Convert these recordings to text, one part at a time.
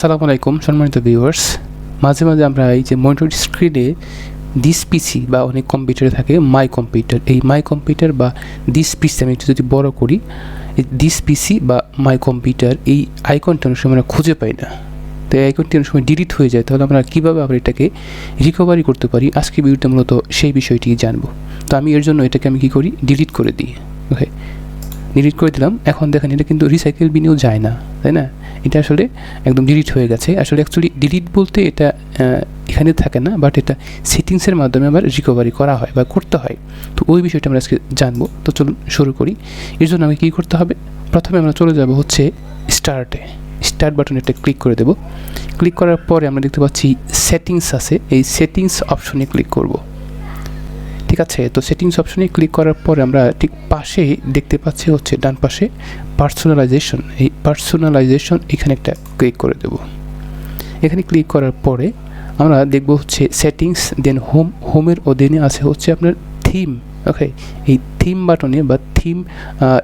আসসালামু আলাইকুম সম্মানিত ভিউয়ার্স, মাঝে মাঝে আমরা এই যে মনিটর স্ক্রিনে দিস পিসি বা অনেক কম্পিউটারে থাকে মাই কম্পিউটার, এই মাই কম্পিউটার বা দিস পিসি আমি একটু যদি বড় করি, এই দিস পিসি বা মাই কম্পিউটার এই আইকনটা অনেক সময় আমরা খুঁজে পাই না। তো এই আইকনটি অনেক সময় ডিলিট হয়ে যায়, তাহলে আমরা কীভাবে আবার এটাকে রিকভারি করতে পারি, আজকে ভিডিওতে মূলত সেই বিষয়টি জানবো। তো আমি এর জন্য এটাকে আমি কী করি, ডিলিট করে দিই। ওকে, ডিলিট করে দিলাম। এখন দেখেন এটা কিন্তু রিসাইকেল বিনেও যায় না, তাই না? এটা আসলে একদম ডিলিট হয়ে গেছে। আসলে অ্যাকচুয়ালি ডিলিট বলতে এটা এখানে থাকে না, বাট এটা সেটিংসের মাধ্যমে আবার রিকভারি করা হয় বা করতে হয়। তো ওই বিষয়টা আমরা আজকে জানবো। তো চলুন শুরু করি। এর জন্য আমাকে কী করতে হবে, প্রথমে আমরা চলে যাব হচ্ছে স্টার্ট বাটনে একটা ক্লিক করে দেব। ক্লিক করার পরে আমরা দেখতে পাচ্ছি সেটিংস আছে, এই সেটিংস অপশনে ক্লিক করব। ঠিক আছে, তো সেটিংস অপশনে ক্লিক করার পরে আমরা ঠিক পাশে দেখতে পাচ্ছি হচ্ছে ডান পাশে পার্সোনালাইজেশন, এই পার্সোনালাইজেশন এখানে একটা ক্লিক করে দেব। এখানে ক্লিক করার পরে আমরা দেখব হচ্ছে সেটিংস, দেন হোমের অধীনে আছে হচ্ছে আপনার থিম। ওকে, এই থিম বাটনে বা থিম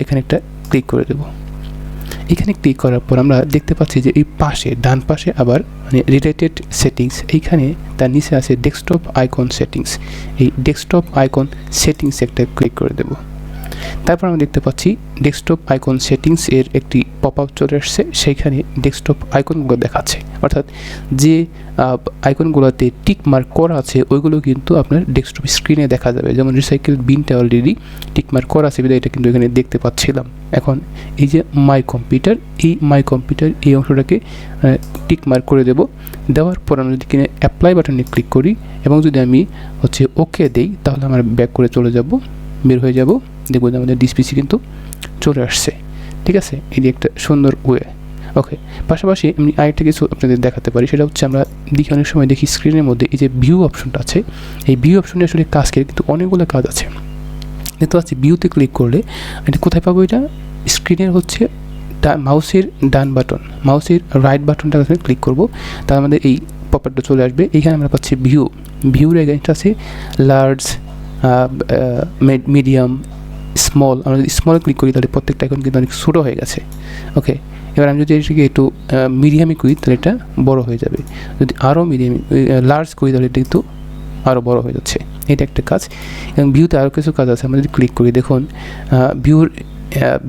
এখানে একটা ক্লিক করে দেব। এখানে ক্লিক করার পর আমরা দেখতে পাচ্ছি যে এই পাশে ডান পাশে আবার মানে রিলেটেড সেটিংস, এইখানে তার নিচে আছে ডেস্কটপ আইকন সেটিংস, এই ডেস্কটপ আইকন সেটিংস একটা ক্লিক করে দেব। তারপর আমরা দেখতে পাচ্ছি ডেস্কটপ আইকন সেটিংস এর একটি পপ আপ চলে আসছে, সেইখানে ডেস্কটপ আইকনগুলো দেখাচ্ছে, অর্থাৎ যে আইকনগুলোতে টিক মার্ক করা আছে ওইগুলো কিন্তু আপনার ডেস্কটপ স্ক্রিনে দেখা যাবে। যেমন রিসাইকেল বিনটা অলরেডি টিক মার্ক করা আছে, এটা কিন্তু এখানে দেখতে পাচ্ছিলাম। এখন এই যে মাই কম্পিউটার, এই মাই কম্পিউটার এই অংশটাকে টিক মার্ক করে দেব। দেওয়ার পর আমরা যদি কিনে অ্যাপ্লাই বাটনে ক্লিক করি এবং যদি আমি হচ্ছে ওকে দেই, তাহলে আমরা ব্যাক করে চলে যাব, বের হয়ে যাব, দেখব যে আমাদের ডিসপিসি কিন্তু চলে আসছে। ঠিক আছে, এটি একটা সুন্দর ওয়ে। ওকে, পাশাপাশি আমি আরেকটা কিছু আপনাদের দেখাতে পারি, সেটা হচ্ছে আমরা দেখি অনেক সময় দেখি স্ক্রিনের মধ্যে এই যে ভিউ অপশনটা আছে, এই ভিউ অপশনে আসলে কাজ করে কিন্তু অনেকগুলো কাজ আছে। দেখতে পাচ্ছি ভিউতে ক্লিক করলে এটা কোথায় পাবো, এটা স্ক্রিনের হচ্ছে মাউসের ডান বাটন, মাউসের রাইট বাটনটা ক্লিক করব, তার আমাদের এই পপআপটা চলে আসবে। এইখানে আমরা পাচ্ছি ভিউর এখানটা আছে লার্জ, মিডিয়াম, স্মল। আমরা যদি স্মল ক্লিক করি তাহলে প্রত্যেকটা এখন কিন্তু অনেক ছোটো হয়ে গেছে। ওকে, এবার আমি যদি এটাকে একটু মিডিয়ামে করি তাহলে এটা বড় হয়ে যাবে, যদি আরও লার্জ করি তাহলে এটা কিন্তু আরও বড় হয়ে যাচ্ছে। এটা একটা কাজ। এবং ভিউতে আরও কিছু কাজ আছে, আমরা যদি ক্লিক করি দেখুন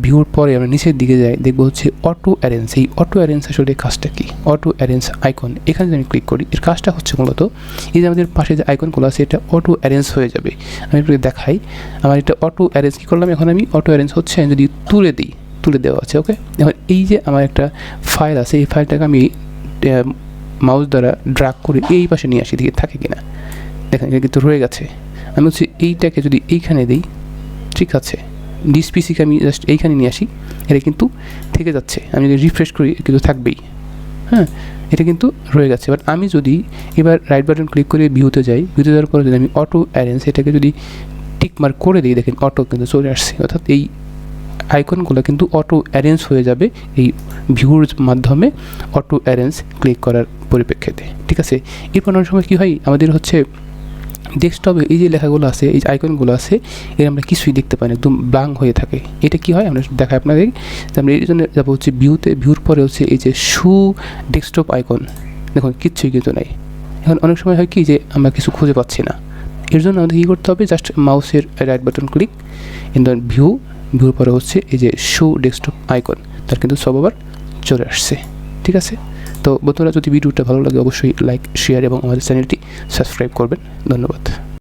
ভিউর পরে আমরা নিচের দিকে যাই, দেখবো হচ্ছে অটো অ্যারেঞ্জ। এই অটো অ্যারেঞ্জ আসলে কাজটা কি, অটো অ্যারেঞ্জ আইকন, এখানে যদি আমি ক্লিক করি এর কাজটা হচ্ছে মূলত এই যে আমাদের পাশে যে আইকনগুলো আছে এটা অটো অ্যারেঞ্জ হয়ে যাবে। আমি একটু দেখাই, আমার এটা অটো অ্যারেঞ্জ কী করলাম, এখন আমি অটো অ্যারেঞ্জ হচ্ছে আমি যদি তুলে দেওয়া আছে। ওকে, এখন এই যে আমার একটা ফাইল আছে, এই ফাইলটাকে আমি মাউস দ্বারা ড্র্যাগ করে এই পাশে নিয়ে আসি, দিকে থাকে কিনা দেখেন, এটা কিন্তু রয়ে গেছে। আমি হচ্ছে এইটাকে যদি এইখানে দিই, ঠিক আছে, ডিসপিসিকে আমি জাস্ট এইখানে নিয়ে আসি, এটা কিন্তু থেকে যাচ্ছে। আমি যদি রিফ্রেশ করি কিন্তু থাকবেই। হ্যাঁ, এটা কিন্তু রয়ে গেছে। বাট আমি যদি এবার রাইট বাটন ক্লিক করে ভিউতে যাওয়ার পরে যদি আমি অটো অ্যারেঞ্জ এটাকে যদি টিক মার্ক করে দিই, দেখেন অটো কিন্তু চলে আসছে, অর্থাৎ এই আইকনগুলো কিন্তু অটো অ্যারেঞ্জ হয়ে যাবে এই ভিউর মাধ্যমে, অটো অ্যারেঞ্জ ক্লিক করার পরিপ্রেক্ষিতে। ঠিক আছে, এরপর অনেক সময় কী হয়, আমাদের হচ্ছে ডেস্কটপে এই যে লেখাগুলো আছে, এই যে আইকনগুলো আছে, এর আমরা কিছুই দেখতে পাই না, একদম ব্ল্যাঙ্ক হয়ে থাকে। এটা কি হয় আমরা দেখাই আপনাদের, আমরা এই জন্য যাবো হচ্ছে ভিউর পরে হচ্ছে এই যে ডেস্কটপ আইকন, দেখুন কিচ্ছুই কিন্তু নাই। এখন অনেক সময় হয় কি যে আমরা কিছু খুঁজে পাচ্ছি না, এর জন্য আমাদের কী করতে হবে, জাস্ট মাউসের রাইট বাটন ক্লিক, দেন ভিউর পরে হচ্ছে এই যে ডেস্কটপ আইকন, তার কিন্তু সব আবার চলে আসছে। ঠিক আছে, তো বন্ধুরা যদি ভিডিওটা ভালো লাগে অবশ্যই লাইক, শেয়ার এবং আমাদের চ্যানেলটি সাবস্ক্রাইব করবেন। ধন্যবাদ।